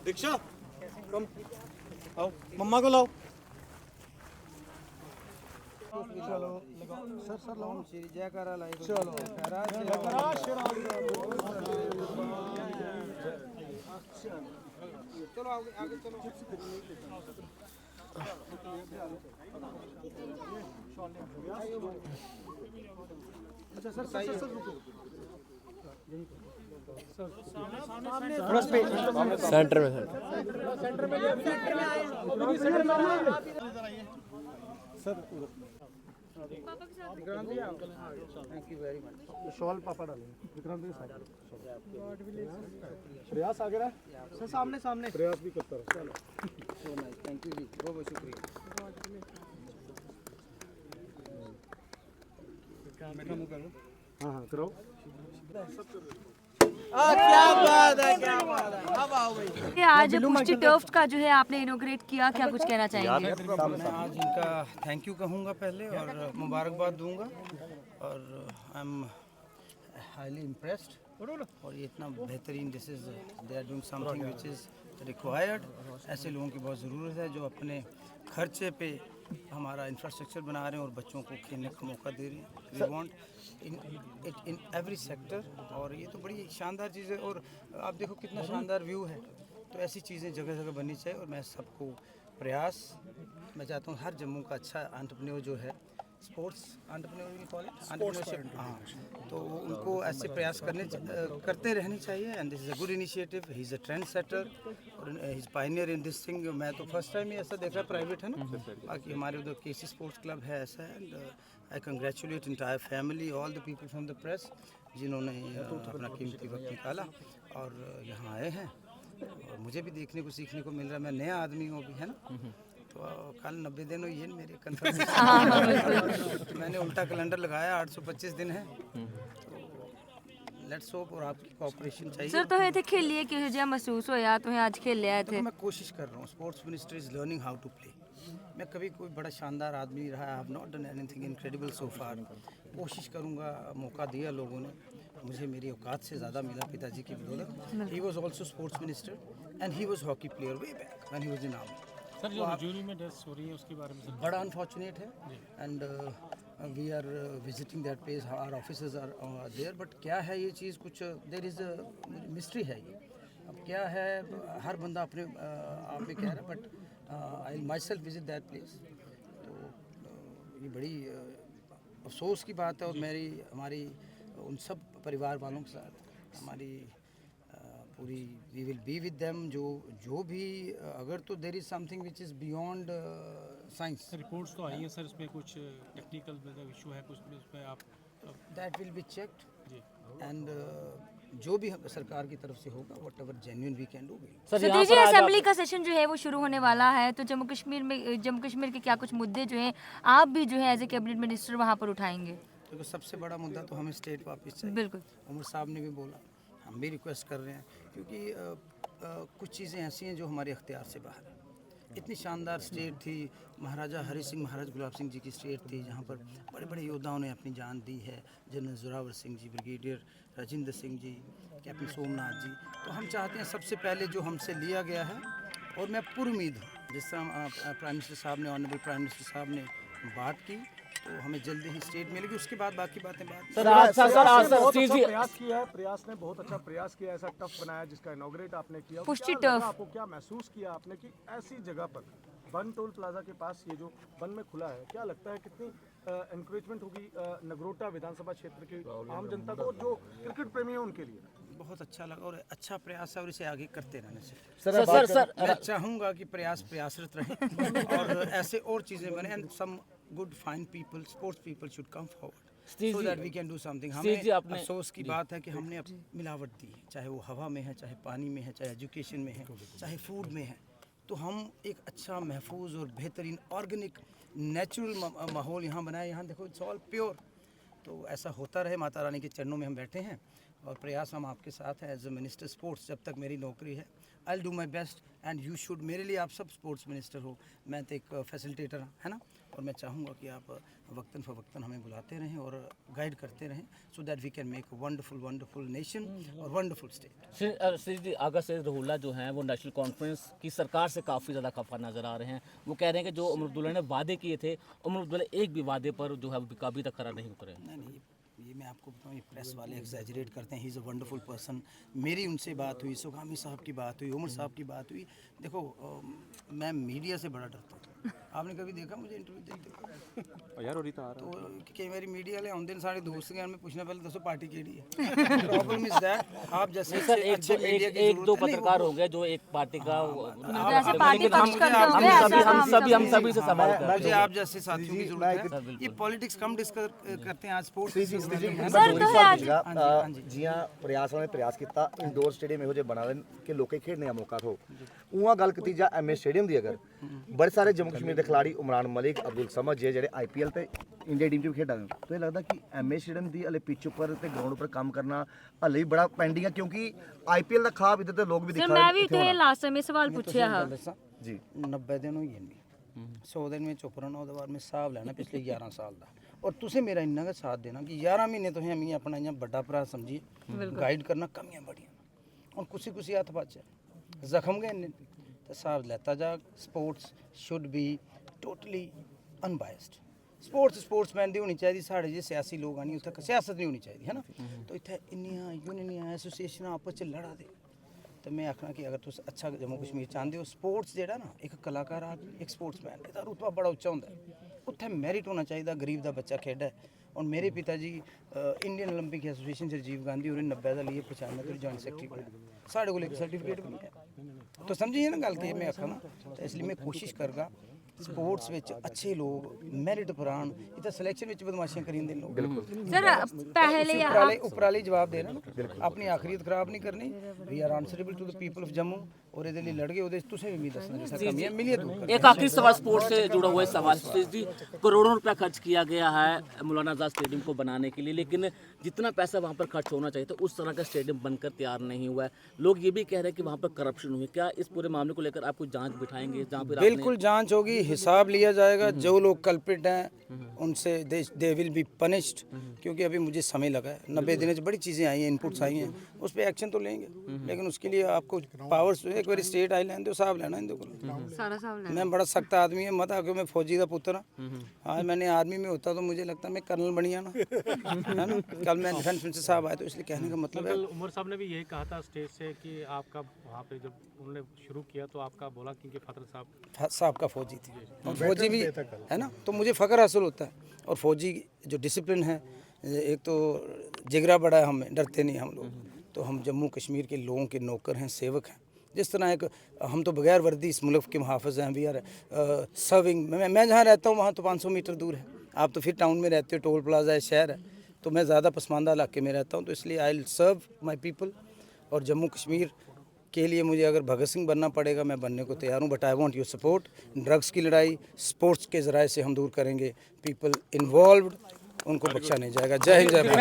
दीक्षा कम आओ, मम्मा को लाओ। चलो सर सर लाओ श्री जयकारा लाइक चलो चलो आगे आगे चलो। अच्छा सर सर सर सेंटर में sir Vikrant ji thank you very much. शॉल पापा डालेंगे विक्रांत जी साथ। प्रयास आगे रहा सर सामने सामने प्रयास भी करता रहा। चलो सो नाइस थैंक यू जी बहुत बहुत शुक्रिया। हाँ हाँ करो। क्या बात है क्या बात है। अब आओ भाई। आज पुष्टि टर्फ का जो है आपने इनोग्रेट किया, क्या कुछ कहना चाहेंगे? मैं आज इनका थैंक यू कहूँगा पहले और मुबारकबाद दूंगा और आई एम हाईली इम्प्रेस्ड और ये इतना बेहतरीन this is they are doing something which is required. ऐसे लोगों की बहुत ज़रूरत है जो अपने खर्चे पे हमारा इंफ्रास्ट्रक्चर बना रहे हैं और बच्चों को खेलने का मौका दे रहे हैं। We want in every sector और ये तो बड़ी शानदार चीज़ है और आप देखो कितना शानदार व्यू है। तो ऐसी चीज़ें जगह जगह बननी चाहिए और मैं सबको प्रयास मैं चाहता हूँ हर जम्मू का अच्छा एंटरप्रेन्योर जो है स्पोर्ट्स एंटरप्रेन्योरशिप हाँ तो उनको ऐसे प्रयास करते रहने चाहिए and this is a good initiative. He is a trend setter और he is pioneer in this thing. मैं तो फर्स्ट टाइम ही ऐसा देख रहा प्राइवेट है ना। बाकी हमारे उधर केसी स्पोर्ट्स क्लब है ऐसा है and I congratulate entire family all the people from the press जिन्होंने अपना कीमती वक्त निकाला और यहाँ आए हैं और मुझे भी देखने को सीखने को मिल रहा है। मैं नया आदमी हूँ अभी है ना तो कल 90 दिन हुई है मेरे कन्फर्मेशन। मैंने उल्टा कैलेंडर लगाया 825 दिन है तो लेट्स होप और आपकी कोऑपरेशन चाहिए। सर तो इतने खेलिए कि जो महसूस होया तो आज खेले आए थे। मैं कोशिश कर रहा हूँ sports minister is learning how to play. मैं कभी कोई बड़ा शानदार आदमी नहीं रहा। I have not done anything incredible so far. कोशिश करूँगा मौका दिया लोगों ने मुझे मेरी औकात से ज़्यादा मिला पिताजी की बदौलत। He was also sports minister and he was hockey player way back when he was in army. Sir जो रजौरी में डेथ हो रही है उसके बारे में बड़ा अनफॉर्चुनेट है and we are visiting that place our officers are there but क्या है ये चीज़ कुछ देयर इज़ मिस्ट्री है ये। अब क्या है हर बंदा अपने आप में कह रहा है but I my self visit that place. तो ये बड़ी अफसोस की बात है और हमारी उन सब परिवार वालों के साथ हमारी पूरी we will be with them जो भी अगर तो there is something which is beyond science. Reports तो आई हैं सर इसमें कुछ टेक्निकल इशू है कुछ इसमें आप that will be checked and जो भी सरकार की तरफ से होगा whatever genuine we can do. Satish ji assembly का सेशन जो है वो शुरू होने वाला है तो जम्मू कश्मीर के क्या कुछ मुद्दे जो हैं आप भी जो है एज ए कैबिनेट मिनिस्टर वहाँ पर उठाएंगे? तो सबसे बड़ा मुद्दा तो हमें स्टेट वापस चाहिए। बिल्कुल उमर साहब ने भी बोला हम भी रिक्वेस्ट कर रहे हैं क्योंकि कुछ चीज़ें ऐसी हैं जो हमारे अख्तियार से बाहर है। इतनी शानदार स्टेट थी महाराजा हरि सिंह महाराज गुलाब सिंह जी की स्टेट थी जहाँ पर बड़े बड़े योद्धाओं ने अपनी जान दी है। General Zorawar Singh ji brigadier Rajendra Singh ji captain Somnath जी। तो हम चाहते हैं सबसे पहले जो हमसे लिया गया है और मैं पूरी उम्मीद हूँ जिस तरह प्राइम मिनिस्टर साहब ने ऑनरेबल प्राइम मिनिस्टर साहब ने बात की तो हमें जल्दी ही स्टेट मिलेगी उसके बाद बाकी बातें बात। प्रयास किया है प्रयास ने बहुत अच्छा प्रयास किया ऐसा टफ बनाया जिसका इनॉग्रेट आपने किया। पुष्टि टर्फ आपको क्या महसूस किया आपने कि ऐसी जगह पर बन टोल प्लाजा के पास ये जो बन में खुला है क्या लगता है कितनी एनकरेजमेंट होगी नगरोटा विधानसभा क्षेत्र की आम जनता को जो क्रिकेट प्रेमी है उनके लिए? बहुत अच्छा लगा और अच्छा प्रयास है और इसे आगे करते रहना चाहिए। सर मैं चाहूँगा कि प्रयासरत रहें और ऐसे और चीज़ें बने and some good fine people sports people should come forward so that we can do something. हमें अफसोस की बात है कि हमने मिलावट दी है चाहे वो हवा में है चाहे पानी में है चाहे एजुकेशन में है चाहे फूड में है। तो हम एक अच्छा महफूज और बेहतरीन ऑर्गेनिक नेचुरल माहौल यहाँ बनाए। यहाँ देखो इट्स ऑल प्योर। तो ऐसा होता रहे माता रानी के चरणों में हम बैठे हैं और प्रयास हम आपके साथ हैं एज ए मिनिस्टर स्पोर्ट्स। जब तक मेरी नौकरी है I do my best and you should, मेरे लिए आप सब स्पोर्ट्स मिनिस्टर हो, मैं तो एक फैसिलिटेटर हूँ, है ना, और मैं चाहूँगा कि आप वक्तन फ़वक्तन हमें बुलाते रहें और गाइड करते रहें, so that we can make a wonderful nation और वंडरफुल स्टेट। श्री जी, आगा से रोहुल्ला जो हैं वो नेशनल कॉन्फ्रेंस की सरकार से काफ़ी ज़्यादा खफा नज़र आ रहे हैं। वो कह रहे हैं कि जो उमर अब्दुल्ला ने वादे किए थे, उमर अब्दुल्ला एक भी वादे पर जो है अभी तक खरा नहीं उतरे। नहीं, ये मैं आपको बताऊँ, ये प्रेस वाले एग्जैजरेट करते हैं। ही इज़ अ वंडरफुल पर्सन। मेरी उनसे बात हुई, सुगामी साहब की बात हुई, उमर साहब की बात हुई। देखो मैं मीडिया से बड़ा डरता हूँ। आपने कभी देखा मुझे इंटरव्यू देते यार? तो कई बार मीडिया वाले आते हैं, सारे दोस्त के में पूछना, पहले दसो पार्टी केड़ी है। प्रॉब्लम इज दैट आप जैसे सर एक दो पत्रकार हो गए जो एक पार्टी का ऐसे पार्टी पक्ष करते होंगे, ऐसा हम सभी से सवाल करते हैं। मुझे आप जैसे साथियों की जरूरत है। ये पॉलिटिक्स कम डिस्कस करते हैं आज स्पोर्ट्स। सर तो है आज जियां प्रयासां ने प्रयास किया इंडोर स्टेडियम ਇਹੋ ਜਿਹੇ ਬਣਾ ਦੇਣ ਕਿ ਲੋਕੇ ਖੇਡਣੇ ਦਾ ਮੌਕਾ ਹੋ ਉਹਾਂ ਗੱਲ ਕੀਤੀ ਜਾਂ ਐਮਏ ਸਟੇਡੀਅਮ ਦੀ ਅਗਰ ਬੜੇ ਸਾਰੇ ਜੰਮੂ ਕਸ਼ਮੀਰ ਦੇ ਖਿਡਾਰੀ ਉਮਰਾਨ ਮਲਿਕ ਅਬਦੁਲ ਸਮਦ ਜਿਹੜੇ ਆਈਪੀਐਲ ਤੇ ਇੰਡੀਆ ਟੀਮ 'ਚ ਵੀ ਖੇਡਾਂ ਨੇ ਤਾਂ ਇਹ ਲੱਗਦਾ ਕਿ ਐਮਏ ਸਟੇਡੀਅਮ ਦੀ ਹਲੇ ਪਿੱਚ ਉੱਪਰ ਤੇ ਗਰਾਊਂਡ ਉੱਪਰ ਕੰਮ ਕਰਨਾ ਹਲੇ ਵੀ ਬੜਾ ਪੈਂਡਿੰਗ ਹੈ ਕਿਉਂਕਿ ਆਈਪੀਐਲ ਦਾ ਖਾਬ ਇੱਧਰ ਦੇ ਲੋਕ ਵੀ ਸਰ ਮੈਂ ਵੀ ਇੱਥੇ ਲਾਸਟ ਟਾਈਮ ਇਹ ਸਵਾਲ ਪੁੱਛਿਆ ਹਾਂ ਜੀ 90 ਦਿਨ ਹੋਈ ਜਾਂਦੀ 100 ਦਿਨ ਵਿੱਚ ਚੁੱਪ ਰਹਿਣਾ, ਉਹਦੇ ਬਾਅਦ ਮੈਂ ਹਿਸਾਬ ਲੈਣਾ ਪਿਛਲੇ 11 ਸਾਲ ਦਾ। और तुसे मेरा इन्ना का साथ देना कि 11 महीने तुसें अमी अपना इ'यां बड़ा भरा समझिए गाइड करना, कमियां बड़ियां और कुछ हत्थ बच जख्म गए इन्ने तो हिसाब लैता जा। Sports should be totally unbiased. Sportsman दी होनी चाहिए, साढ़े जे सियासी लोग आनी उत्थे सियासत नहीं होनी चाहिए, है ना। तो इत्थे इन्नियां यूनियनियां एसोसिएशन आपस च लड़ा दे, तो मैं आखना कि अगर तुस अच्छा जम्मू कश्मीर चाहते हो, स्पोर्ट्स जेह्ड़ा ना एक कलाकार आदमी एक स्पोर्ट्समैन एह्दा रुतबा बड़ा उच्चा होंदा है। उत्थे मैरिट होना चाहिए, गरीब का बच्चा खेडा है। और मेरे पिताजी इंडियन ओलंपिक एसोसिएशन से राजीव गांधी और 90 का लिए 95 तो जॉइंट सैकटरी बने, साढ़े को एक सर्टिफिकेट भी नहीं है। तो समझिए ना गल कि मैं आखा ना, तो इसलिए मैं कोशिश करगा स्पोर्ट्स विच अच्छे लोग मैरिट पर आन। इतना सिलेक्शन विच बदमाशियां करी जंदे लोग। सर पहले उपराले जवाब दे रहे ना, अपनी आखिरियत खराब नहीं करनी। We are answerable to the people of Jammu और इहदे लिए लड़ गए, ओहदे तुसें भी मिल दसना जिस कमियां मिलिए दूर। एक आखिरी सवाल स्पोर्ट्स से जुड़ा हुआ है सवाल जी, करोड़ों रुपया खर्च किया गया है मौलाना आज़ाद स्टेडियम को बनाने के लिए, लेकिन जितना पैसा वहाँ पर खर्च होना चाहिए था उस तरह का स्टेडियम बनकर तैयार नहीं हुआ है। लोग ये भी कह रहे हैं कि वहाँ पर करप्शन हुई। क्या इस पूरे मामले को लेकर आपको जांच बिठाएंगे जहाँ पर बिल्कुल जांच होगी, हिसाब लिया जाएगा। जो लोग कल्प्रिट हैं उनसे दे विल बी पनिश्ड, क्योंकि अभी मुझे समय लगा है। 90 दिन बड़ी चीज़ें आई हैं, इनपुट्स आई हैं, उस पर एक्शन तो लेंगे, लेकिन उसके लिए आपको पावर्स एक बार स्टेट आई लैन दो हिसाब लेना इन को। सारा हिसाब लेना। मैं बड़ा सख्त आदमी है, मत आके मैं फौजी का पुत्र हाँ। आज मैंने आर्मी में होता तो मुझे लगता मैं कर्नल बनिया ना, है ना। कल मैं डिफेंस मिनिस्टर साहब आए तो इसलिए कहने का मतलब है। उमर साहब ने भी यही कहा था स्टेज से कि आपका वहाँ पे जब उन्होंने शुरू किया तो आपका बोला क्योंकि फतर साहब का फौजी थे और फौजी भी है ना, तो मुझे फ़ख्र हासिल होता है। और फौजी जो डिसिप्लिन है, एक तो जिगरा बड़ा है, हमें डरते नहीं हम लोग। तो हम जम्मू कश्मीर के लोगों के नौकर हैं, सेवक हैं। जिस तरह एक हम तो बगैर वर्दी इस मुल्क के मुहाफ़िज़ हैं। We are serving. मैं जहाँ रहता हूँ वहाँ तो 500 मीटर दूर है, आप तो फिर टाउन में रहते हो, टोल प्लाजा है, शहर है, तो मैं ज़्यादा पसमानदा इलाके में रहता हूँ। तो इसलिए I will serve my people. और जम्मू कश्मीर के लिए मुझे अगर भगत सिंह बनना पड़ेगा मैं बनने को तैयार हूँ, but I want your support. Drugs की लड़ाई स्पोर्ट्स के ज़राए से हम दूर करेंगे। पीपल इन्वॉल्व्ड उनको बख्शा नहीं जाएगा। जय हिंद, जय भारत।